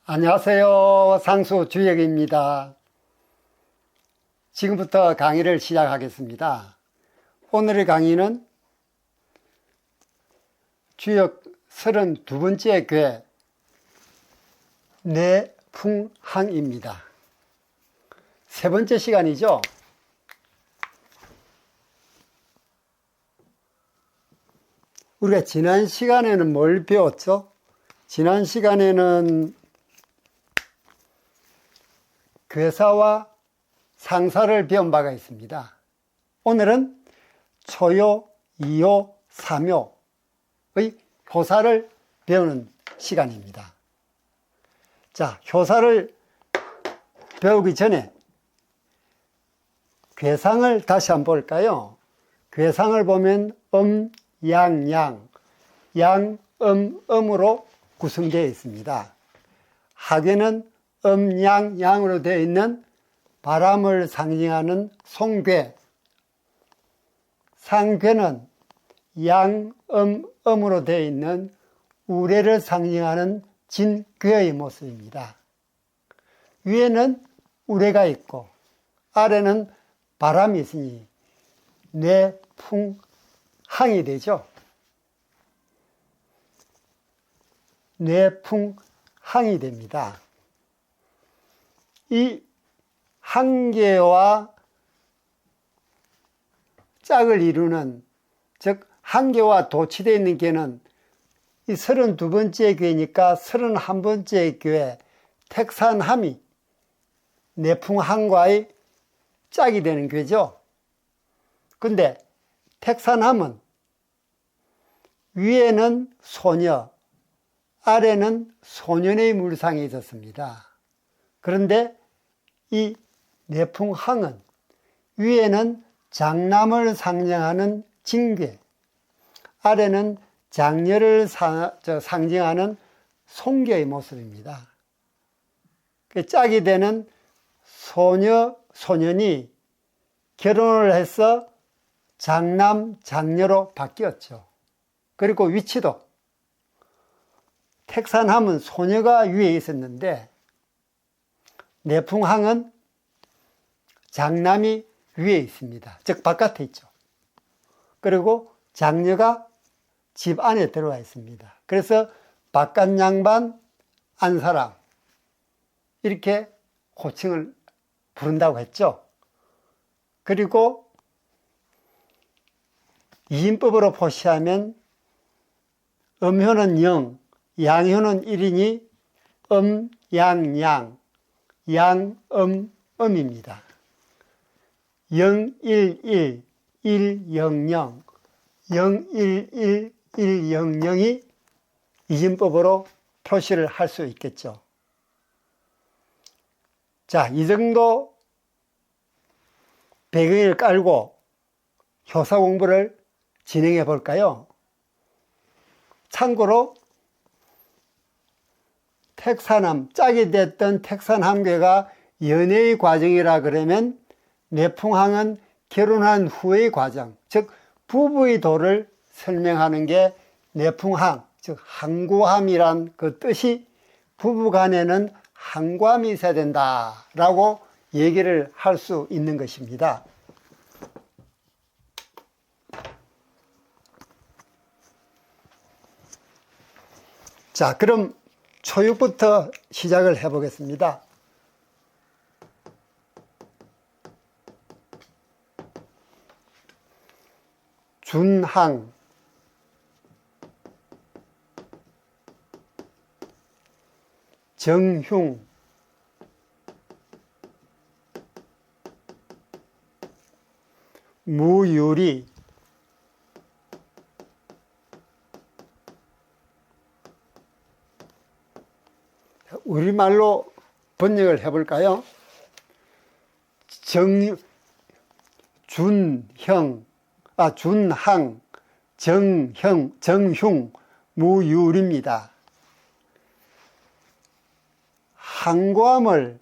안녕하세요. 상수주역입니다. 지금부터 강의를 시작하겠습니다. 오늘의 강의는 주역 32번째 궤 내풍항입니다. 세 번째 시간이죠. 우리가 지난 시간에는 뭘 배웠죠? 지난 시간에는 괴사와 상사를 배운 바가 있습니다. 오늘은 초요, 이요, 삼요의 효사를 배우는 시간입니다. 자, 효사를 배우기 전에 괴상을 다시 한번 볼까요? 괴상을 보면 양, 양, 음으로 구성되어 있습니다. 하괴는 양, 양으로 되어 있는 바람을 상징하는 송괴, 상괴는 양, 음으로 되어 있는 우레를 상징하는 진괴의 모습입니다. 위에는 우레가 있고 아래는 바람이 있으니 뇌풍항이 되죠. 뇌풍항이 됩니다. 이 한계와 짝을 이루는, 즉 한계와 도치되어 있는 궤는 이 32번째 궤니까 31번째 궤 택산함이 내풍항과의 짝이 되는 궤죠. 근데 택산함은 위에는 소녀, 아래는 소년의 물상이 있었습니다. 그런데 이 내풍항은 위에는 장남을 상징하는 진괴, 아래는 장녀를 상징하는 송괴의 모습입니다. 짝이 되는 소년이 결혼을 해서 장남, 장녀로 바뀌었죠. 그리고 위치도 택산함은 소녀가 위에 있었는데 내풍항은 장남이 위에 있습니다. 즉 바깥에 있죠. 그리고 장녀가 집 안에 들어와 있습니다. 그래서 바깥 양반, 안 사람 이렇게 호칭을 부른다고 했죠. 그리고 이인법으로 표시하면 음효는 0, 양효는 1이니 양, 양, 음입니다. 0, 1, 1, 1, 0, 0, 0, 1, 1, 1, 0, 0이 이진법으로 표시를 할 수 있겠죠. 자, 이 정도 배경을 깔고 효사 공부를 진행해 볼까요? 참고로 택산함, 짝이 됐던 택산함괴가 연애의 과정이라 그러면 내풍항은 결혼한 후의 과정, 즉 부부의 도를 설명하는 게 내풍항, 즉 항구함이란 그 뜻이 부부간에는 항구함이 있어야 된다라고 얘기를 할 수 있는 것입니다. 자, 그럼 초육부터 시작을 해 보겠습니다. 준항, 정흉, 무유리, 우리말로 번역을 해볼까요? 준항, 정흉, 무유리입니다. 항구함을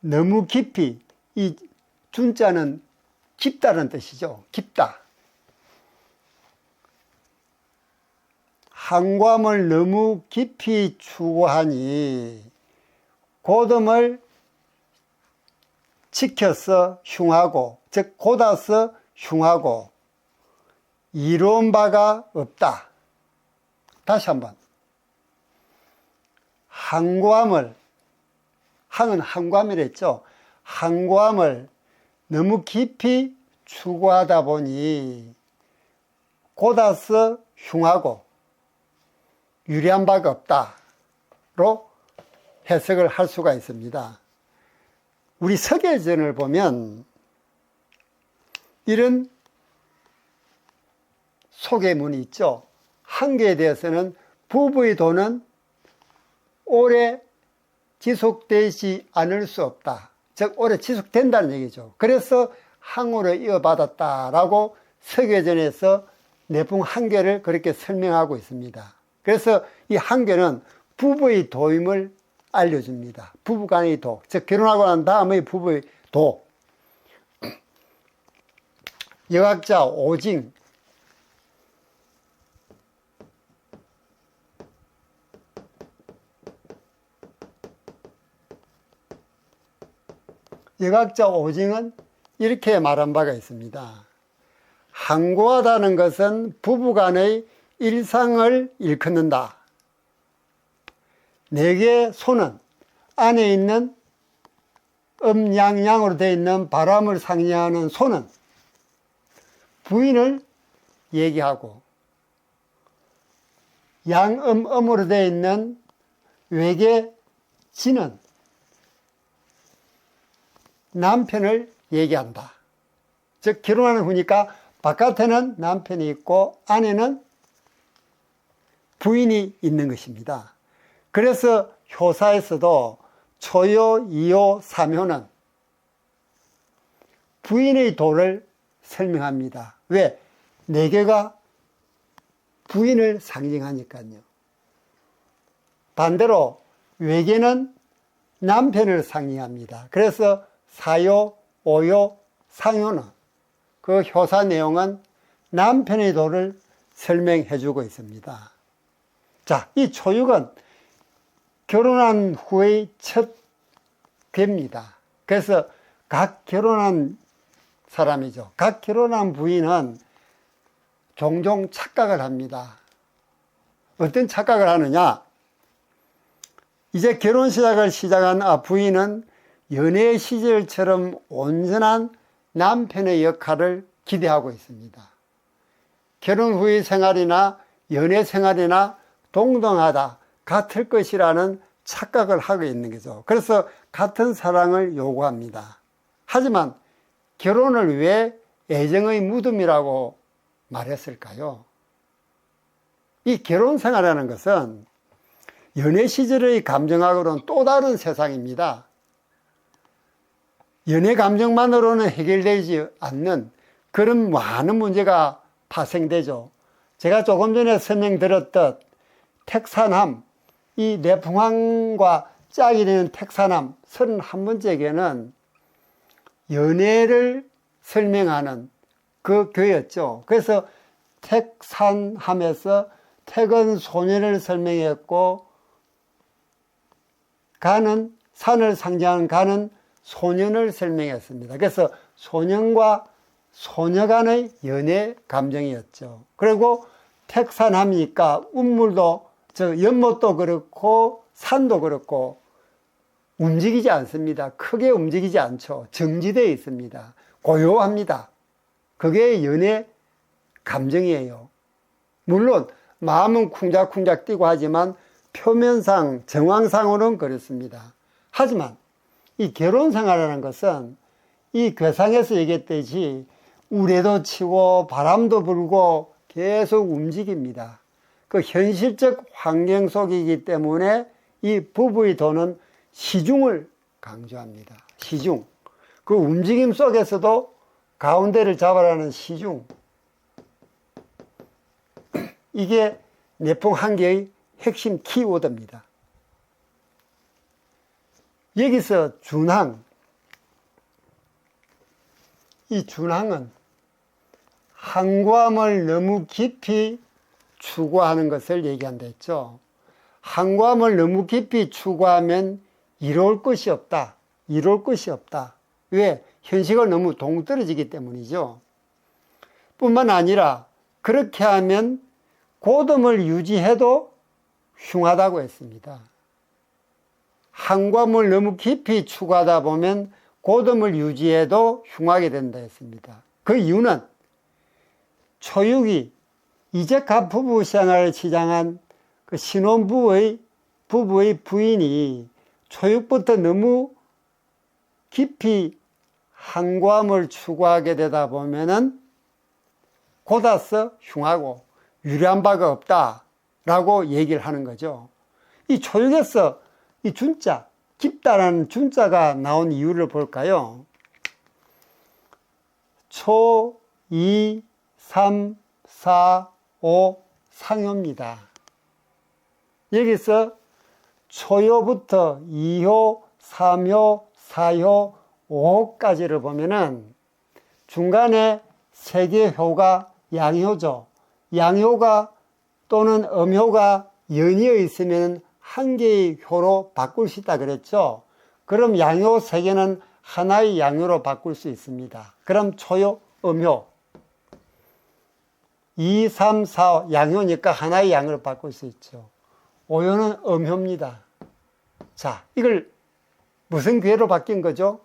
너무 깊이, 이 준자는 깊다는 뜻이죠. 깊다. 항구함을 너무 깊이 추구하니 고듬을 지켜서 흉하고, 즉 고다서 흉하고 이로운 바가 없다. 다시 한번. 항고함을, 항은 항고함이랬죠. 항고함을 너무 깊이 추구하다 보니 고다서 흉하고 유리한 바가 없다로 해석을 할 수가 있습니다. 우리 서계전을 보면 이런 소개문이 있죠. 한계에 대해서는 부부의 도는 오래 지속되지 않을 수 없다. 즉 오래 지속된다는 얘기죠. 그래서 항으로 이어받았다라고 서계전에서 내풍 한계를 그렇게 설명하고 있습니다. 그래서 이 한계는 부부의 도임을 알려줍니다. 부부간의 도, 즉 결혼하고 난 다음의 부부의 도. 여학자 오징, 여학자 오징은 이렇게 말한 바가 있습니다. 항고하다는 것은 부부간의 일상을 일컫는다. 내게 손은 안에 있는 음양양으로 되어 있는 바람을 상징하는 손은 부인을 얘기하고, 양음음으로 되어 있는 외계 지는 남편을 얘기한다. 즉 결혼하는 후니까 바깥에는 남편이 있고 안에는 부인이 있는 것입니다. 그래서 효사에서도 초요, 이요, 삼효는 부인의 도를 설명합니다. 왜? 네 개가 부인을 상징하니까요. 반대로 외계는 남편을 상징합니다. 그래서 사요, 오요, 상효는 그 효사 내용은 남편의 도를 설명해 주고 있습니다. 자, 이 초육은 결혼한 후의 첫 괴입니다. 그래서 각 결혼한 사람이죠. 각 결혼한 부인은 종종 착각을 합니다. 어떤 착각을 하느냐? 이제 결혼 시작을 시작한 부인은 연애 시절처럼 온전한 남편의 역할을 기대하고 있습니다. 결혼 후의 생활이나 연애 생활이나 동등하다, 같을 것이라는 착각을 하고 있는 거죠. 그래서 같은 사랑을 요구합니다. 하지만 결혼을 왜 애정의 무덤이라고 말했을까요? 이 결혼 생활이라는 것은 연애 시절의 감정하고는 또 다른 세상입니다. 연애 감정만으로는 해결되지 않는 그런 많은 문제가 파생되죠. 제가 조금 전에 설명드렸듯 택사남, 이 내풍항과 짝이 되는 택사남 31번째에는 연애를 설명하는 그 교였죠. 그래서 택산함에서 택은 소년을 설명했고, 간은 산을 상징하는 간은 소년을 설명했습니다. 그래서 소년과 소녀 간의 연애 감정이었죠. 그리고 택산함이니까 운물도, 연못도 그렇고 산도 그렇고 움직이지 않습니다. 크게 움직이지 않죠. 정지되어 있습니다. 고요합니다. 그게 연애 감정이에요. 물론 마음은 쿵작쿵작 뛰고 하지만 표면상 정황상으로는 그렇습니다. 하지만 이 결혼 생활이라는 것은 이 괴상에서 얘기했듯이 우레도 치고 바람도 불고 계속 움직입니다. 그 현실적 환경 속이기 때문에 이 부부의 도는 시중을 강조합니다. 시중. 그 움직임 속에서도 가운데를 잡아라는 시중. 이게 내풍 한계의 핵심 키워드입니다. 여기서 준항. 이 준항은 항고함을 너무 깊이 추구하는 것을 얘기한다 했죠. 항고함을 너무 깊이 추구하면 이룰 것이 없다. 이룰 것이 없다. 왜? 현실과 너무 동떨어지기 때문이죠. 뿐만 아니라 그렇게 하면 고됨을 유지해도 흉하다고 했습니다. 한과물 너무 깊이 추구하다 보면 고됨을 유지해도 흉하게 된다 했습니다. 그 이유는 초육이 이제갓 부부 생활을 시작한 그 신혼부부의 부인이 초육부터 너무 깊이 한과물 추구하게 되다 보면은 곧아서 흉하고 유리한 바가 없다라고 얘기를 하는 거죠. 이 초육에서 이 준자, 깊다라는 준자가 나온 이유를 볼까요? 초, 2, 3, 4, 5 상효입니다. 여기서 초효부터 2효, 3효, 4효, 5효까지를 보면은 중간에 세 개의 효가 양효죠. 양효가 또는 음효가 연이어 있으면 한 개의 효로 바꿀 수 있다 그랬죠. 그럼 양효 세 개는 하나의 양효로 바꿀 수 있습니다. 그럼 초효, 음효 2, 3, 4 양효니까 하나의 양으로 바꿀 수 있죠. 5효는 음효입니다. 자, 이걸 무슨 괴로 바뀐 거죠?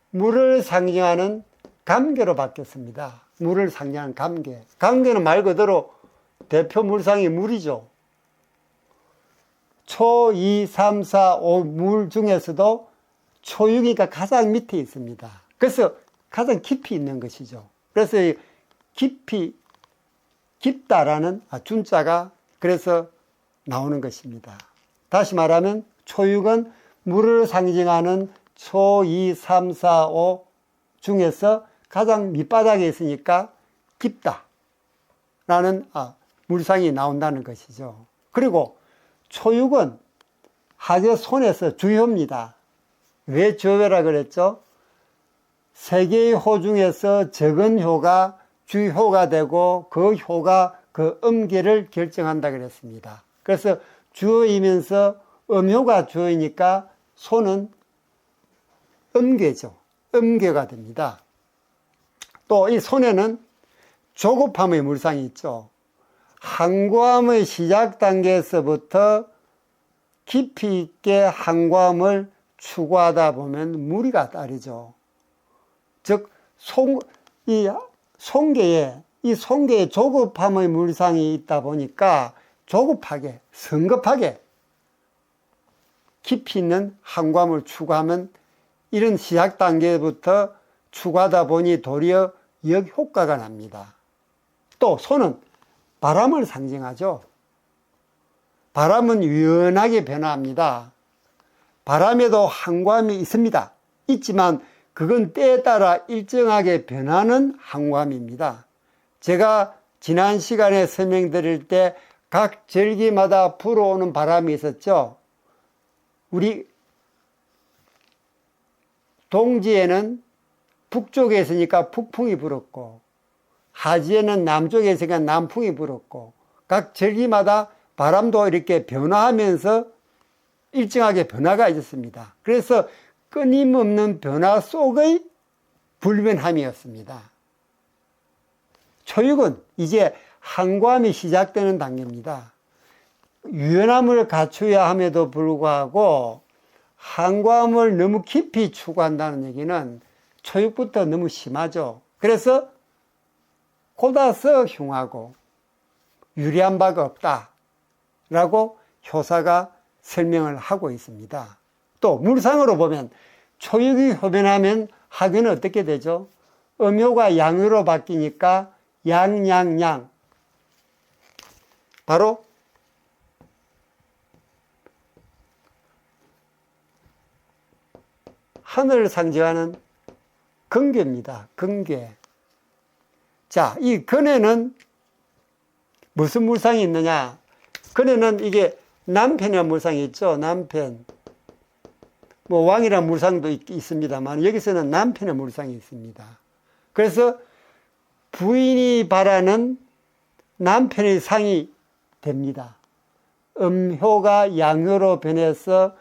물을 상징하는 감개로 바뀌었습니다. 물을 상징하는 감개. 감개는 말 그대로 대표 물상이 물이죠. 초, 2, 3, 4, 5 물 중에서도 초육이가 가장 밑에 있습니다. 그래서 가장 깊이 있는 것이죠. 그래서 깊이, 깊다라는 준자가 그래서 나오는 것입니다. 다시 말하면 초육은 물을 상징하는 초, 2, 3, 4, 5 중에서 가장 밑바닥에 있으니까 깊다라는 물상이 나온다는 것이죠. 그리고 초육은 하제 손에서 주효입니다. 왜 주효라 그랬죠? 세 개의 효 중에서 적은 효가 주효가 되고 그 효가 그 음계를 결정한다 그랬습니다. 그래서 주효이면서 음효가 주효이니까 손은 음계죠. 음계가 됩니다. 또 이 손에는 조급함의 물상이 있죠. 한과함의 시작 단계에서부터 깊이 있게 한과함을 추구하다 보면 무리가 따르죠. 즉, 이 송계에 조급함의 물상이 있다 보니까 조급하게, 성급하게 깊이 있는 한과함을 추구하면 이런 시작 단계부터 추구하다 보니 도리어 역효과가 납니다. 또 손은 바람을 상징하죠. 바람은 유연하게 변화합니다. 바람에도 한과함이 있습니다. 있지만 그건 때에 따라 일정하게 변하는 한과함입니다. 제가 지난 시간에 설명드릴 때 각 절기마다 불어오는 바람이 있었죠. 우리 동지에는 북쪽에 있으니까 북풍이 불었고 하지에는 남쪽에 있으니까 남풍이 불었고 각 절기마다 바람도 이렇게 변화하면서 일정하게 변화가 있었습니다. 그래서 끊임없는 변화 속의 불변함이었습니다. 초육은 이제 한과함이 시작되는 단계입니다. 유연함을 갖춰야 함에도 불구하고 한과함을 너무 깊이 추구한다는 얘기는 초육부터 너무 심하죠. 그래서 곧아서 흉하고 유리한 바가 없다라고 효사가 설명을 하고 있습니다. 또 물상으로 보면 초육이 효변하면 하교는 어떻게 되죠? 음효가 양효로 바뀌니까 양양양, 바로 하늘을 상징하는 근괴입니다. 근괴. 자, 이 근에는 무슨 물상이 있느냐? 근에는 이게 남편이라는 물상이 있죠. 남편. 뭐 왕이라는 물상도 있습니다만 여기서는 남편의 물상이 있습니다. 그래서 부인이 바라는 남편의 상이 됩니다. 음효가 양효로 변해서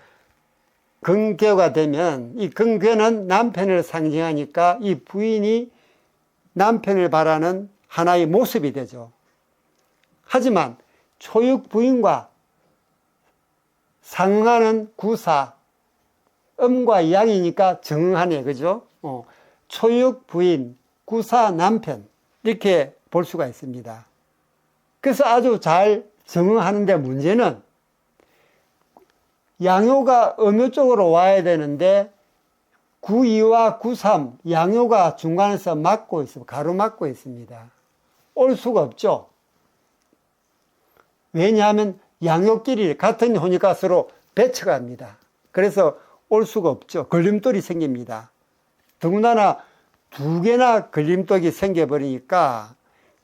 근괴가 되면 이 근괴는 남편을 상징하니까 이 부인이 남편을 바라는 하나의 모습이 되죠. 하지만 초육 부인과 상응하는 구사, 음과 양이니까 정응하네, 그죠? 초육 부인, 구사 남편, 이렇게 볼 수가 있습니다. 그래서 아주 잘 정응하는데 문제는 양요가 음요 쪽으로 와야 되는데 9.2와 9.3 양요가 중간에서 막고 있습니다. 가로막고 있습니다. 올 수가 없죠. 왜냐하면 양요끼리 같은 혼이가스로 배쳐갑니다. 그래서 올 수가 없죠. 걸림돌이 생깁니다. 더군다나 두 개나 걸림돌이 생겨버리니까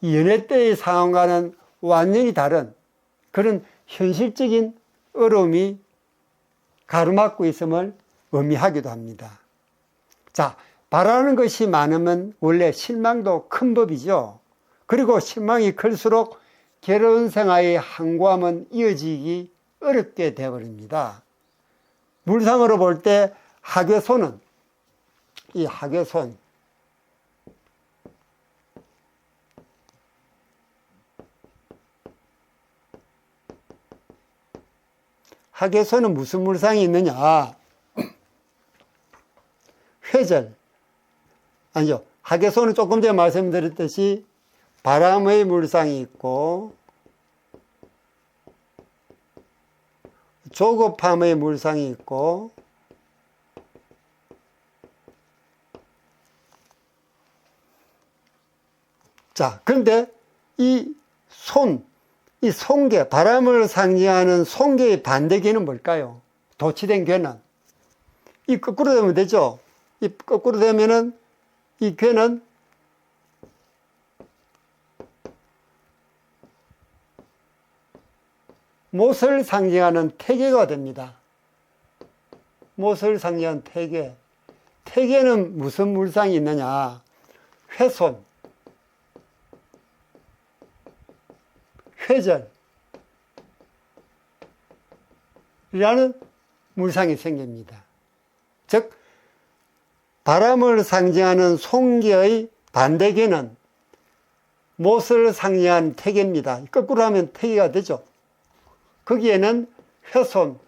이 연애 때의 상황과는 완전히 다른 그런 현실적인 어려움이 가로막고 있음을 의미하기도 합니다. 자, 바라는 것이 많으면 원래 실망도 큰 법이죠. 그리고 실망이 클수록 결혼 생활의 항구함은 이어지기 어렵게 되어버립니다. 물상으로 볼 때 하괴손은 이 하괴손, 하괴손은 무슨 물상이 있느냐? 회절, 아니죠. 하괴손은 조금 전에 말씀드렸듯이 바람의 물상이 있고 조급함의 물상이 있고 자, 그런데 이 손괴, 바람을 상징하는 손괴의 반대괴는 뭘까요? 도치된 괴는 이 거꾸로 되면 되죠. 이 거꾸로 되면은 이 괴는 못을 상징하는 태괴가 됩니다. 못을 상징하는 태괴. 태괴는 무슨 물상이 있느냐? 회손, 회절 이라는 물상이 생깁니다. 즉 바람을 상징하는 손괴의 반대괴는 못을 상징한 태괴입니다. 거꾸로 하면 태괴가 되죠. 거기에는 회손,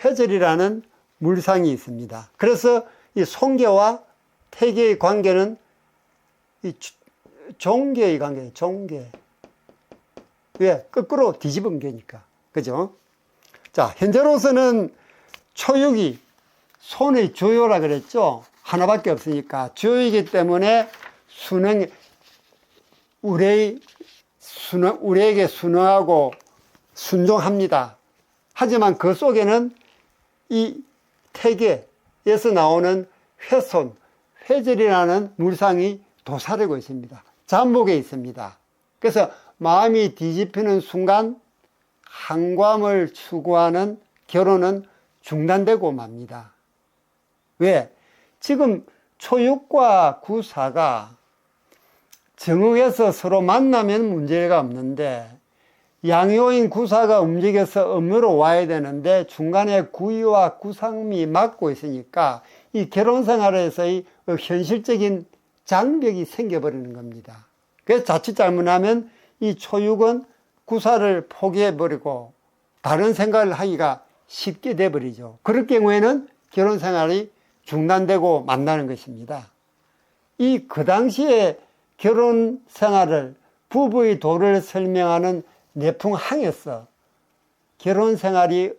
회절이라는 물상이 있습니다. 그래서 이 손괴와 태괴의 관계는 이 종괴의 관계예요. 종괴. 왜? 거꾸로 뒤집은 게니까. 그죠? 자, 현재로서는 초육이 손의 주요라 그랬죠? 하나밖에 없으니까. 주요이기 때문에 우리에게 순응하고 순종합니다. 하지만 그 속에는 이 태계에서 나오는 회손, 회절이라는 물상이 도사되고 있습니다. 잠복에 있습니다. 그래서 마음이 뒤집히는 순간 항구함을 추구하는 결혼은 중단되고 맙니다. 왜? 지금 초육과 구사가 정응해서 서로 만나면 문제가 없는데 양요인 구사가 움직여서 음으로 와야 되는데 중간에 구이와 구상이 막고 있으니까 이 결혼 생활에서의 현실적인 장벽이 생겨버리는 겁니다. 그래서 자칫 잘못하면 이 초육은 구사를 포기해버리고 다른 생각을 하기가 쉽게 돼버리죠. 그럴 경우에는 결혼 생활이 중단되고 만나는 것입니다. 그 당시에 결혼 생활을 부부의 도를 설명하는 내풍항에서 결혼 생활이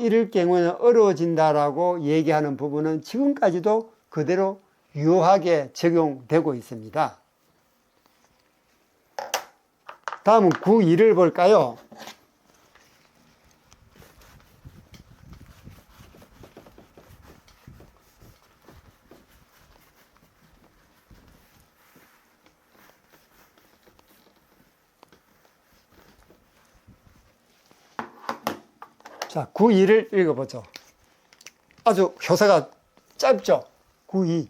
이럴 경우에는 어려워진다라고 얘기하는 부분은 지금까지도 그대로 유효하게 적용되고 있습니다. 다음은 9.2를 볼까요? 자, 9.2를 읽어보죠. 아주 효사가 짧죠? 9.2.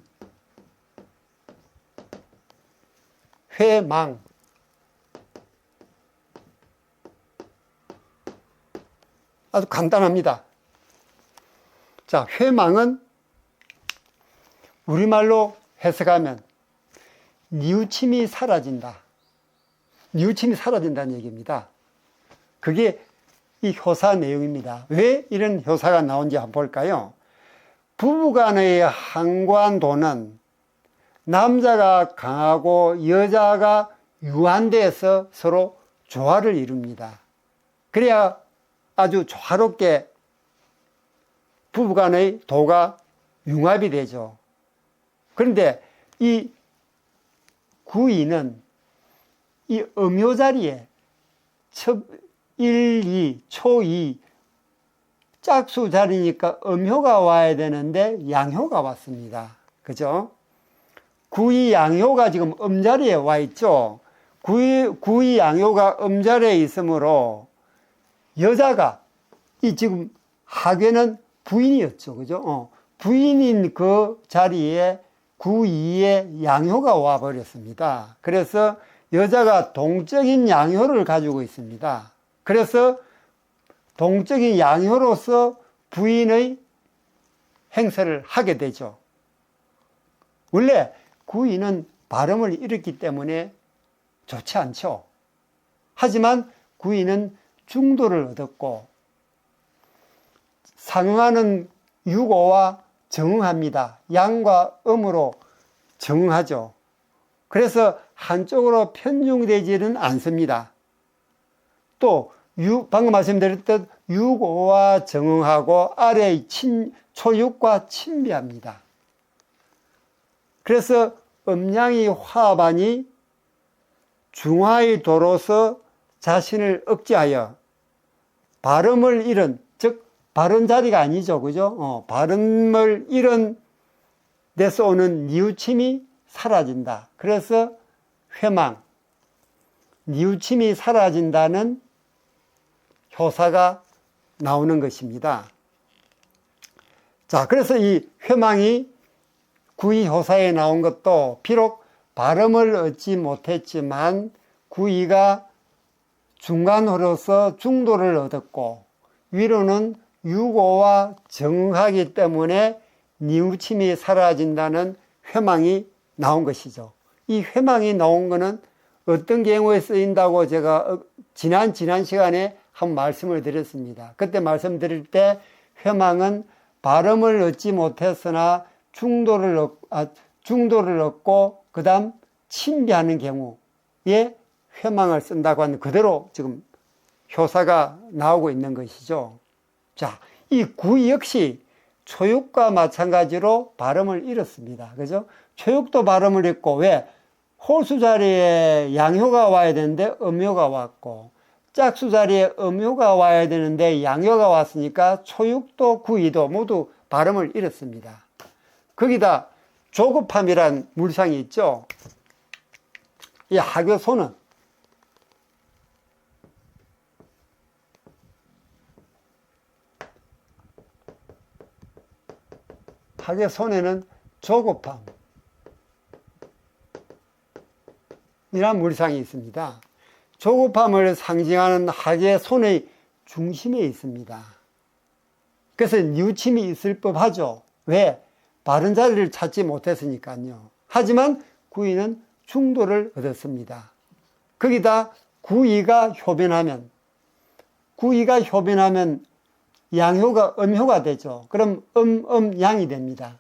회망. 아주 간단합니다. 자, 회망은 우리말로 해석하면 뉘우침이 사라진다. 뉘우침이 사라진다는 얘기입니다. 그게 이 효사 내용입니다. 왜 이런 효사가 나온지 한번 볼까요? 부부간의 한관도는 남자가 강하고 여자가 유한돼서 서로 조화를 이룹니다. 그래야 아주 조화롭게 부부간의 도가 융합이 되죠. 그런데 이 구이는 이 음효 자리에 1, 2, 초 2, 짝수 자리니까 음효가 와야 되는데 양효가 왔습니다. 그죠? 구이 양효가 지금 음자리에 와 있죠. 구이 양효가 음자리에 있으므로 여자가 이 지금 하괴는 부인이었죠. 그죠? 부인인 그 자리에 구이의 양효가 와 버렸습니다. 그래서 여자가 동적인 양효를 가지고 있습니다. 그래서 동적인 양효로서 부인의 행세를 하게 되죠. 원래 구이는 발음을 잃었기 때문에 좋지 않죠. 하지만 구이는 중도를 얻었고 상응하는 유고와 정응합니다. 양과 음으로 정응하죠. 그래서 한쪽으로 편중되지는 않습니다. 또 방금 말씀드렸듯 유고와 정응하고 아래의 초육과 친비합니다. 그래서 음양이 화반이 중화의 도로서 자신을 억제하여 발음을 잃은, 즉 발음 자리가 아니죠. 그죠? 발음을 잃은 데서 오는 뉘우침이 사라진다. 그래서 회망, 뉘우침이 사라진다는 효사가 나오는 것입니다. 자, 그래서 이 회망이 구이 효사에 나온 것도 비록 발음을 얻지 못했지만 구이가 중간호로서 중도를 얻었고 위로는 유고와 정하기 때문에 뉘우침이 사라진다는 회망이 나온 것이죠. 이 회망이 나온 것은 어떤 경우에 쓰인다고 제가 지난 시간에 한 말씀을 드렸습니다. 그때 말씀드릴 때 회망은 발음을 얻지 못했으나 중도를 얻고 그 다음 친비하는 경우에 회망을 쓴다고 하는 그대로 지금 효사가 나오고 있는 것이죠. 자, 이 구이 역시 초육과 마찬가지로 발음을 잃었습니다. 그죠? 초육도 발음을 잃고, 왜? 홀수 자리에 양효가 와야 되는데 음효가 왔고, 짝수 자리에 음효가 와야 되는데 양효가 왔으니까 초육도 구이도 모두 발음을 잃었습니다. 거기다 조급함이란 물상이 있죠. 이 하교소는 하교손에는 조급함 이란 물상이 있습니다. 조급함을 상징하는 하계손의 중심에 있습니다. 그래서 뉘우침이 있을 법하죠. 왜? 바른 자리를 찾지 못했으니까요. 하지만 구이는 중도를 얻었습니다. 거기다 구이가 효변하면 양효가 음효가 되죠. 그럼 양이 됩니다.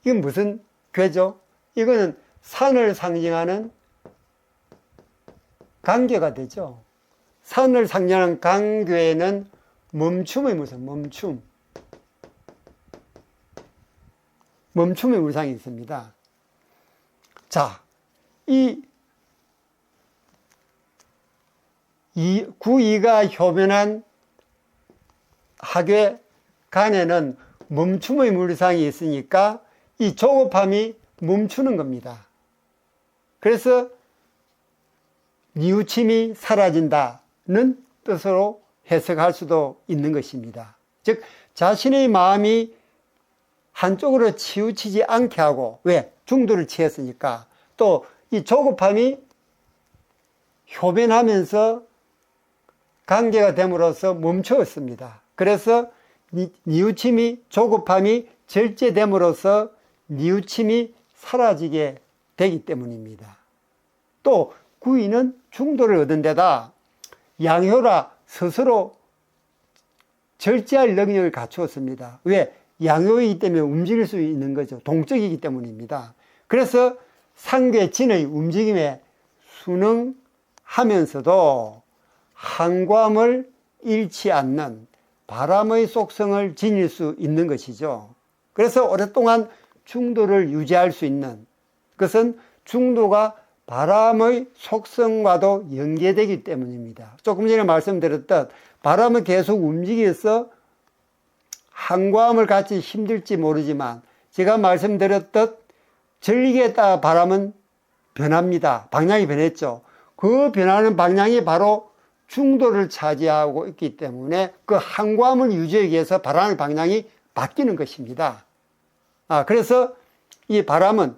이건 무슨 괴죠? 이거는 산을 상징하는 강괴가 되죠. 산을 상징하는 강괴는 멈춤의 물상, 멈춤의 물상이 있습니다. 자, 이 구이가 효변한 하괴 간에는 멈춤의 물상이 있으니까 이 조급함이 멈추는 겁니다. 그래서 뉘우침이 사라진다는 뜻으로 해석할 수도 있는 것입니다. 즉 자신의 마음이 한쪽으로 치우치지 않게 하고, 왜? 중도를 취했으니까. 또 이 조급함이 효변하면서 관계가 됨으로써 멈추었습니다. 그래서 뉘우침이, 조급함이 절제됨으로써 뉘우침이 사라지게 되기 때문입니다. 또 구이는 중도를 얻은 데다 양효라 스스로 절제할 능력을 갖추었습니다. 왜? 양효이기 때문에 움직일 수 있는 거죠. 동적이기 때문입니다. 그래서 상괴진의 움직임에 순응하면서도 한과함을 잃지 않는 바람의 속성을 지닐 수 있는 것이죠. 그래서 오랫동안 중도를 유지할 수 있는 것은 중도가 바람의 속성과도 연계되기 때문입니다. 조금 전에 말씀드렸듯 바람은 계속 움직여서 한과함을 갖기 힘들지 모르지만 제가 말씀드렸듯 전력에 따라 바람은 변합니다. 방향이 변했죠. 그 변하는 방향이 바로 중도를 차지하고 있기 때문에 그 한과함을 유지하기 위해서 바람의 방향이 바뀌는 것입니다. 그래서 이 바람은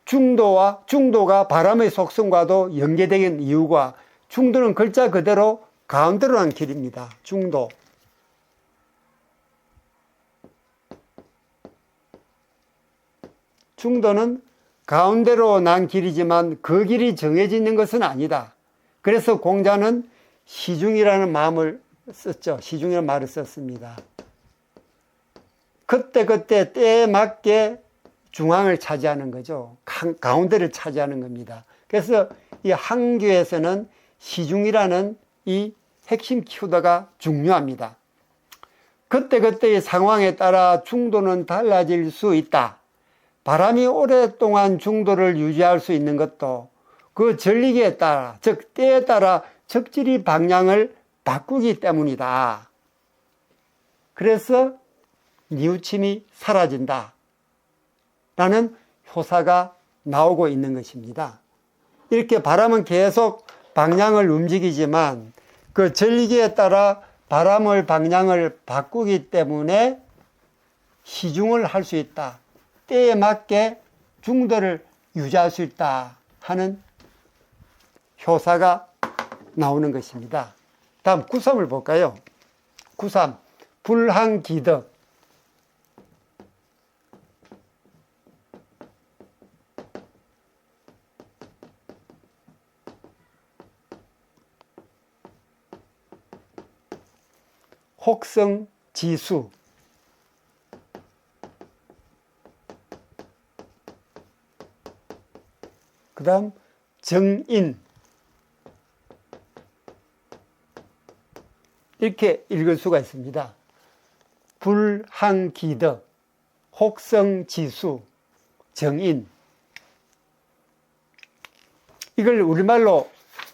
중도가 바람의 속성과도 연계되는 이유가 중도는 글자 그대로 가운데로 난 길입니다. 중도. 중도는 가운데로 난 길이지만 그 길이 정해져 있는 것은 아니다. 그래서 공자는 시중이라는 마음을 썼죠. 시중이라는 말을 썼습니다. 그때그때 때에 맞게 중앙을 차지하는 거죠. 가운데를 차지하는 겁니다. 그래서 이 한교에서는 시중이라는 이 핵심 키워드가 중요합니다. 그때그때의 상황에 따라 중도는 달라질 수 있다. 바람이 오랫동안 중도를 유지할 수 있는 것도 그 전리기에 따라, 즉 때에 따라 적절히 방향을 바꾸기 때문이다. 그래서 뉘우침이 사라진다 라는 효사가 나오고 있는 것입니다. 이렇게 바람은 계속 방향을 움직이지만 그 전리기에 따라 바람의 방향을 바꾸기 때문에 시중을 할 수 있다. 때에 맞게 중도를 유지할 수 있다 하는 효사가 나오는 것입니다. 다음 9.3을 볼까요? 9.3 불항기덕. 혹성지수. 그 다음 정인. 이렇게 읽을 수가 있습니다. 불항기덕, 혹성지수, 정인. 이걸 우리말로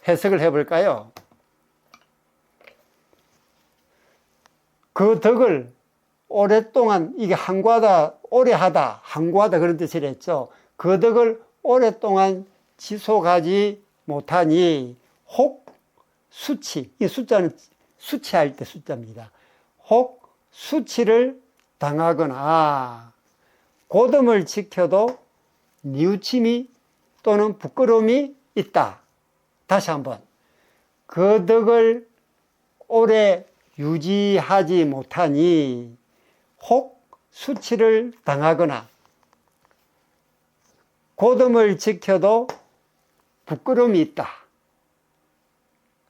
해석을 해볼까요? 그 덕을 오랫동안, 이게 한과다, 오래하다, 한과하다 그런 뜻을 했죠. 그 덕을 오랫동안 지속하지 못하니 혹 수치, 이 숫자는 수치할 때 숫자입니다. 혹 수치를 당하거나 고됨을 지켜도 뉘우침이 또는 부끄러움이 있다. 다시 한번. 그 덕을 오래 유지하지 못하니 혹 수치를 당하거나 고됨을 지켜도 부끄러움이 있다.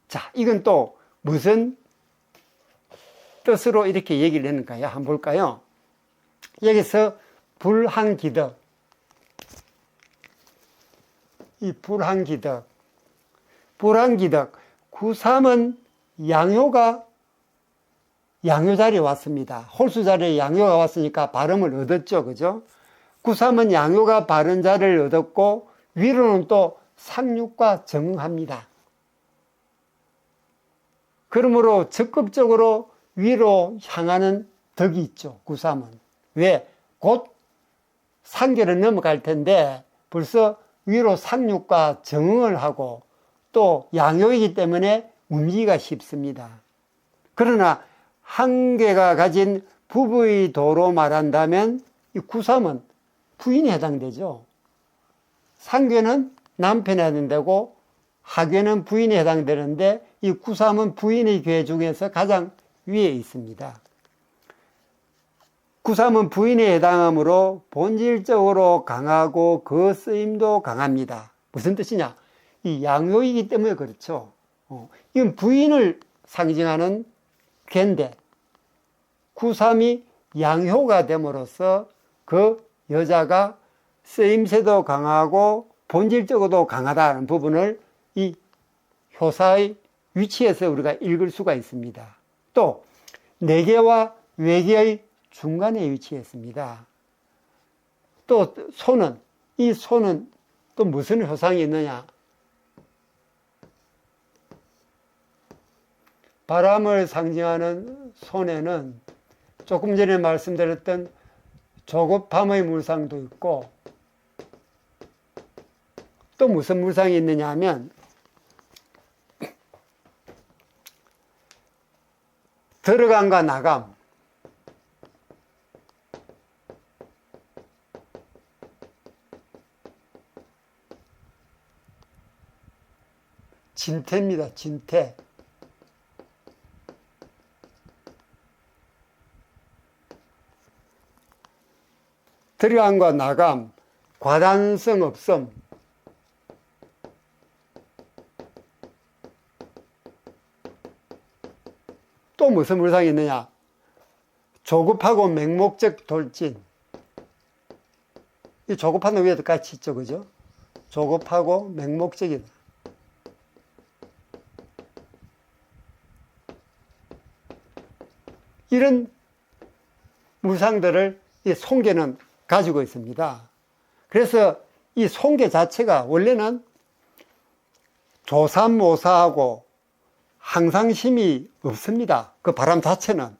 자, 이건 또 무슨 뜻으로 이렇게 얘기를 했는가요? 한번 볼까요? 여기서 불항기덕. 이 불항기덕. 9.3은 양효가 양효 자리에 왔습니다. 홀수 자리에 양효가 왔으니까 발음을 얻었죠. 그죠? 9.3은 양효가 바른 자리를 얻었고 위로는 또 상륙과 정응합니다. 그러므로 적극적으로 위로 향하는 덕이 있죠. 9.3은. 왜? 곧 상계를 넘어갈 텐데 벌써 위로 상륙과 정응을 하고 또 양효이기 때문에 움직이기가 쉽습니다. 그러나 한계가 가진 부부의 도로 말한다면 이 9.3은 부인에 해당되죠. 상계는 남편에 해당되고 하괴는 부인에 해당되는데 이 구삼은 부인의 괴 중에서 가장 위에 있습니다. 구삼은 부인에 해당하므로 본질적으로 강하고 그 쓰임도 강합니다. 무슨 뜻이냐? 이 양효이기 때문에 그렇죠. 이건 부인을 상징하는 괴인데 구삼이 양효가 됨으로써 그 여자가 쓰임새도 강하고 본질적으로도 강하다는 부분을 이 효사의 위치에서 우리가 읽을 수가 있습니다. 또 내계와 외계의 중간에 위치했습니다. 또 소는, 이 소는 또 무슨 효상이 있느냐? 바람을 상징하는 손에는 조금 전에 말씀드렸던 조급함의 물상도 있고 또 무슨 물상이 있느냐 하면 들어감과 나감, 진태입니다. 진태. 들어감과 나감, 과단성 없음, 또 무슨 물상이 있느냐? 조급하고 맹목적 돌진. 이 조급한 위에도 같이 있죠, 그죠? 조급하고 맹목적이다. 이런 물상들을 이 송계는 가지고 있습니다. 그래서 이 송계 자체가 원래는 조삼모사하고 항상심이 없습니다. 그 바람 자체는.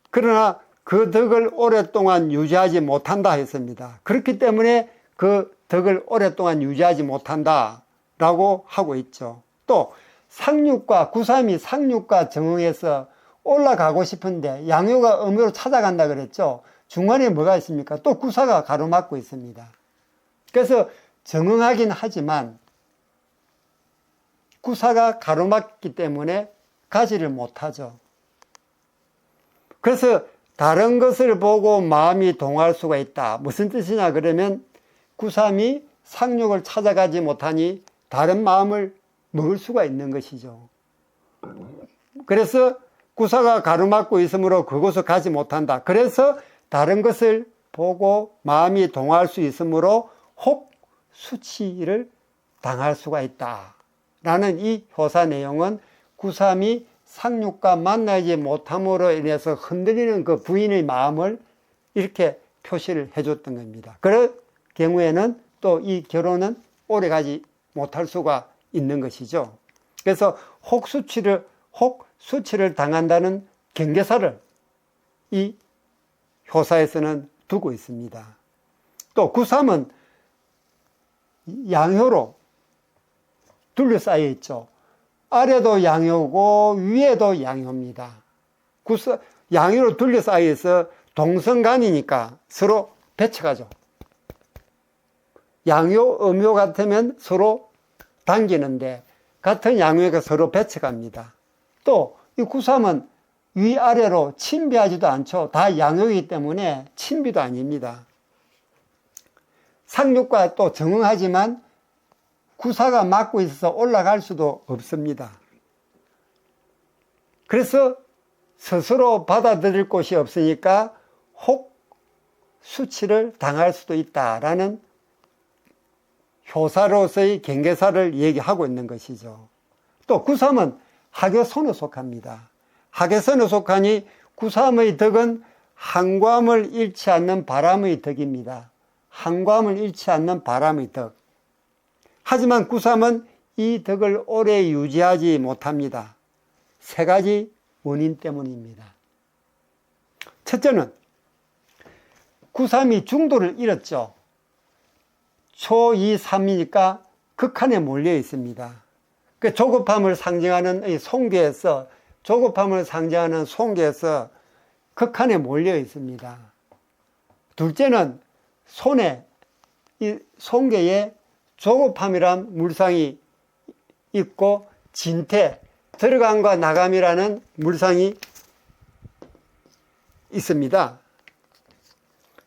그러나 그 덕을 오랫동안 유지하지 못한다 했습니다. 그렇기 때문에 그 덕을 오랫동안 유지하지 못한다 라고 하고 있죠. 또 상륙과 구삼이 상륙과 정응해서 올라가고 싶은데 양효가 음효로 찾아간다 그랬죠. 중간에 뭐가 있습니까? 또 구사가 가로막고 있습니다. 그래서 정응하긴 하지만 구사가 가로막기 때문에 가지를 못하죠. 그래서 다른 것을 보고 마음이 동할 수가 있다. 무슨 뜻이냐 그러면 구삼이 상륙을 찾아가지 못하니 다른 마음을 먹을 수가 있는 것이죠. 그래서 구사가 가로막고 있으므로 그곳을 가지 못한다. 그래서 다른 것을 보고 마음이 동할 수 있으므로 혹 수치를 당할 수가 있다. 라는 이 효사 내용은 구삼이 상륙과 만나지 못함으로 인해서 흔들리는 그 부인의 마음을 이렇게 표시를 해줬던 겁니다. 그럴 경우에는 또 이 결혼은 오래 가지 못할 수가 있는 것이죠. 그래서 혹 수치를 당한다는 경계사를 이 효사에서는 두고 있습니다. 또 구삼은 양효로 둘러싸여 있죠. 아래도 양효고 위에도 양효입니다. 양효로 둘러싸여 있어 동성간이니까 서로 배쳐가죠. 양효, 음효 같으면 서로 당기는데 같은 양효가 서로 배쳐갑니다. 또 이 구삼은 위아래로 침비하지도 않죠. 다 양효이기 때문에 침비도 아닙니다. 상륙과 또 정응하지만 구사가 막고 있어서 올라갈 수도 없습니다. 그래서 스스로 받아들일 곳이 없으니까 혹 수치를 당할 수도 있다라는 효사로서의 경계사를 얘기하고 있는 것이죠. 또 구삼은 하계선에 속합니다. 하계선에 속하니 구삼의 덕은 한과함을 잃지 않는 바람의 덕입니다. 한과함을 잃지 않는 바람의 덕. 하지만 구삼은 이 덕을 오래 유지하지 못합니다. 세 가지 원인 때문입니다. 첫째는 구삼이 중도를 잃었죠. 초, 2, 3이니까 극한에 몰려 있습니다. 그 조급함을 상징하는 이 송계에서 극한에 몰려 있습니다. 둘째는 손에 이 송계에 조급함이란 물상이 있고 진태, 들어감과 나감이라는 물상이 있습니다.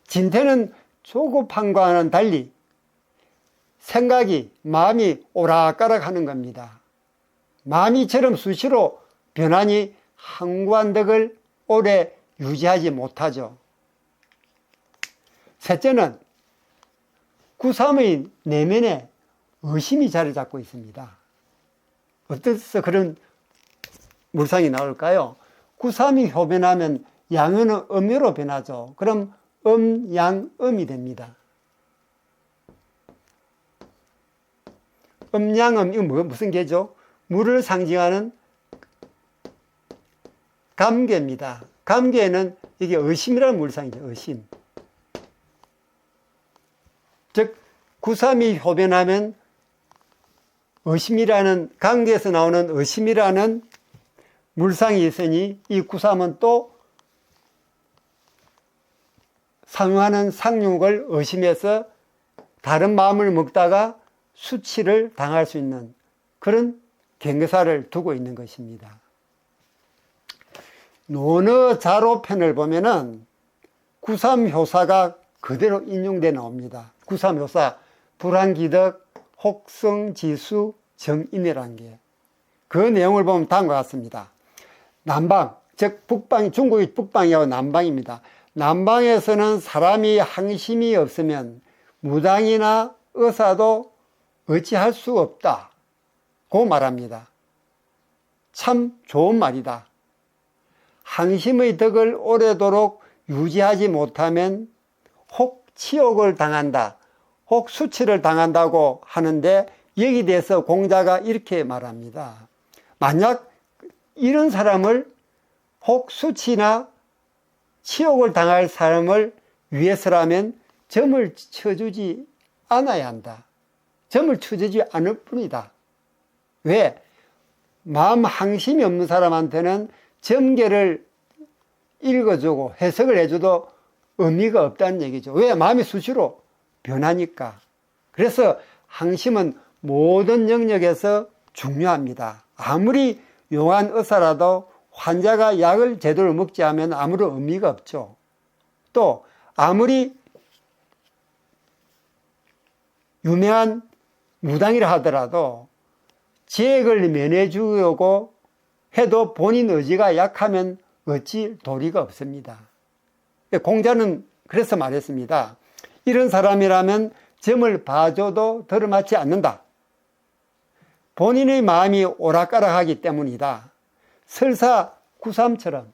진태는 조급함과는 달리 생각이, 마음이 오락가락 하는 겁니다. 마음이처럼 수시로 변하니 항구한 덕을 오래 유지하지 못하죠. 셋째는 구삼의 내면에 의심이 자리 잡고 있습니다. 어째서 그런 물상이 나올까요? 구삼이 효변하면 양은 음유로 변하죠. 그럼 양음이 됩니다. 양음, 이거 무슨 개죠? 물을 상징하는 감개입니다. 감개에는 이게 의심이라는 물상이죠. 의심. 즉 구삼이 효변하면 의심이라는, 감개에서 나오는 의심이라는 물상이 있으니 이 구삼은 또 상하는 상륙을 의심해서 다른 마음을 먹다가 수치를 당할 수 있는 그런 경계사를 두고 있는 것입니다. 논어자로편을 보면은 구삼효사가 그대로 인용되어 나옵니다. 구삼효사, 불황기덕, 혹성지수, 정인이라는 게. 그 내용을 보면 다음과 같습니다. 남방, 즉 북방, 중국의 북방이하고 남방입니다. 남방에서는 사람이 항심이 없으면 무당이나 의사도 어찌할 수 없다. 고 말합니다. 참 좋은 말이다. 항심의 덕을 오래도록 유지하지 못하면 혹 치욕을 당한다, 혹 수치를 당한다고 하는데 여기 대해서 공자가 이렇게 말합니다. 만약 이런 사람을 혹 수치나 치욕을 당할 사람을 위해서라면 점을 쳐주지 않아야 한다. 점을 쳐주지 않을 뿐이다. 왜? 마음 항심이 없는 사람한테는 점괘를 읽어주고 해석을 해줘도 의미가 없다는 얘기죠. 왜? 마음이 수시로 변하니까. 그래서 항심은 모든 영역에서 중요합니다. 아무리 용한 의사라도 환자가 약을 제대로 먹지 않으면 아무런 의미가 없죠. 또 아무리 유명한 무당이라 하더라도 죄악을 면해 주려고 해도 본인 의지가 약하면 어찌 도리가 없습니다. 공자는 그래서 말했습니다. 이런 사람이라면 점을 봐줘도 들어맞지 않는다. 본인의 마음이 오락가락하기 때문이다. 설사 구삼처럼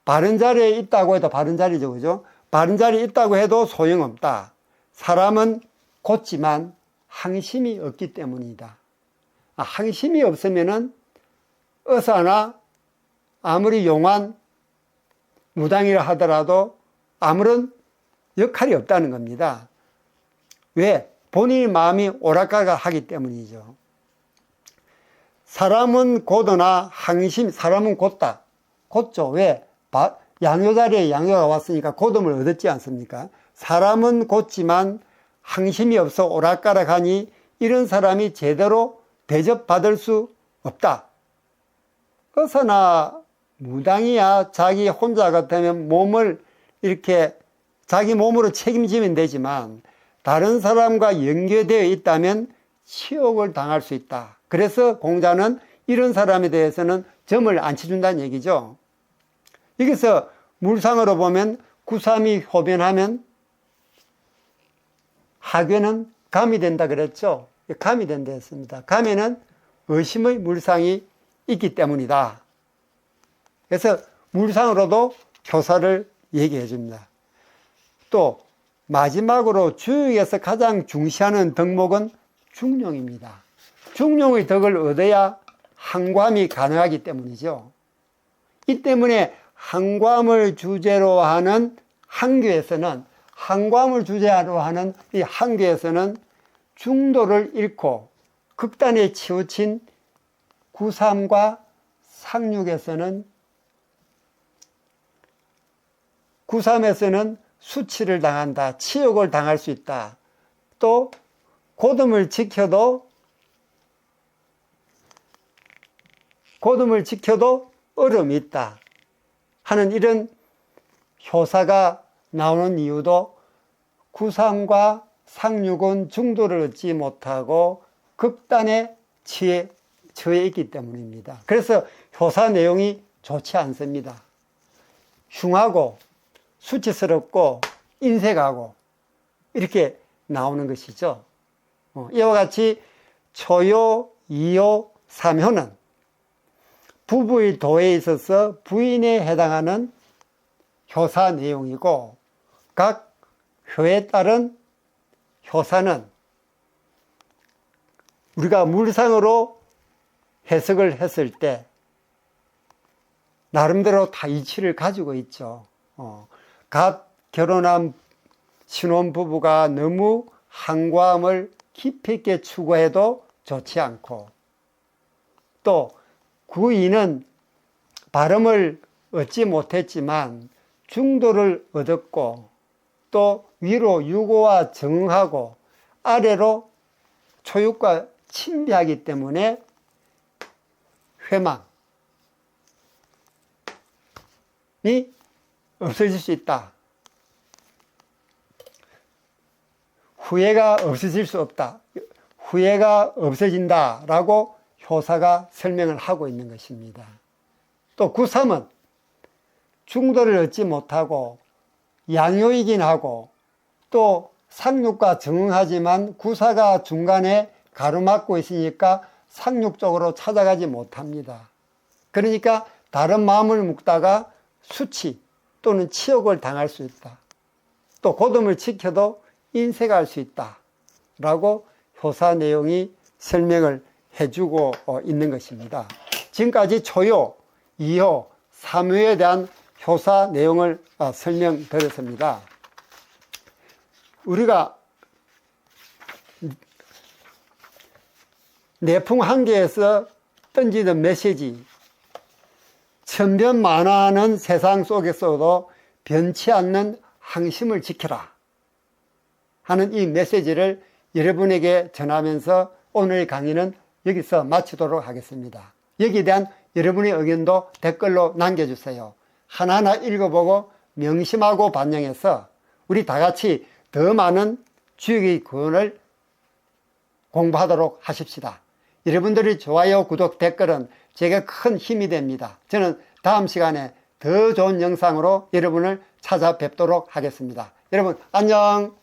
바른 자리에 있다고 해도, 바른 자리죠, 그죠? 바른 자리에 있다고 해도 소용없다. 사람은 곧지만 항심이 없기 때문이다. 항심이 없으면은 의사나 아무리 용한 무당이라 하더라도 아무런 역할이 없다는 겁니다. 왜? 본인의 마음이 오락가락하기 때문이죠. 사람은 곧으나 항심, 사람은 곧다. 곧죠. 왜? 양요 자리에 양요가 왔으니까 곧음을 얻었지 않습니까? 사람은 곧지만 항심이 없어 오락가락하니 이런 사람이 제대로 대접받을 수 없다. 어서나 무당이야 자기 혼자 같으면 몸을 이렇게 자기 몸으로 책임지면 되지만 다른 사람과 연계되어 있다면 치욕을 당할 수 있다. 그래서 공자는 이런 사람에 대해서는 점을 안 쳐준다는 얘기죠. 여기서 물상으로 보면 구삼이 효변하면 하괴는 감이 된다 그랬죠. 감이 된다 했습니다. 감에는 의심의 물상이 있기 때문이다. 그래서 물상으로도 효사를 얘기해 줍니다. 또 마지막으로 주역에서 가장 중시하는 덕목은 중용입니다. 중용의 덕을 얻어야 항구함이 가능하기 때문이죠. 이 때문에 항구함을 주제로 하는 한교에서는, 항구함을 주제로 하는 이 한교에서는 중도를 잃고 극단에 치우친 구삼과 상륙에서는, 구삼에서는 수치를 당한다, 치욕을 당할 수 있다. 또 고듬을 지켜도 고듬을 지켜도 어려움이 있다 하는 이런 효사가 나오는 이유도 구삼과 상륙은 중도를 얻지 못하고 극단에 처해 있기 때문입니다. 그래서 효사 내용이 좋지 않습니다. 흉하고 수치스럽고 인색하고 이렇게 나오는 것이죠. 이와 같이 초요, 이요, 삼효는 부부의 도에 있어서 부인에 해당하는 효사 내용이고, 각 효에 따른 효사는 우리가 물상으로 해석을 했을 때 나름대로 다 이치를 가지고 있죠. 갓 결혼한 신혼부부가 너무 한과함을 깊이 있게 추구해도 좋지 않고, 또 구인은 발음을 얻지 못했지만 중도를 얻었고, 또 위로 유고와 정응하고 아래로 초육과 침비하기 때문에 회망이 없어질 수 있다. 후회가 없어질 수 없다. 후회가 없어진다라고 효사가 설명을 하고 있는 것입니다. 또 구삼은 중도를 얻지 못하고 양요이긴 하고, 또 상륙과 정응하지만 구사가 중간에 가로막고 있으니까 상륙 쪽으로 찾아가지 못합니다. 그러니까 다른 마음을 묶다가 수치 또는 치욕을 당할 수 있다. 또 고듬을 지켜도 인색할 수 있다 라고 효사 내용이 설명을 해주고 있는 것입니다. 지금까지 초요, 이효, 삼효에 대한 효사 내용을 설명드렸습니다. 우리가 내풍 한계에서 던지는 메시지, 천변만화하는 세상 속에서도 변치 않는 항심을 지켜라 하는 이 메시지를 여러분에게 전하면서 오늘 강의는 여기서 마치도록 하겠습니다. 여기에 대한 여러분의 의견도 댓글로 남겨주세요. 하나하나 읽어보고 명심하고 반영해서 우리 다 같이 더 많은 주역의 구원을 공부하도록 하십시다. 여러분들의 좋아요, 구독, 댓글은 제게 큰 힘이 됩니다. 저는 다음 시간에 더 좋은 영상으로 여러분을 찾아뵙도록 하겠습니다. 여러분 안녕.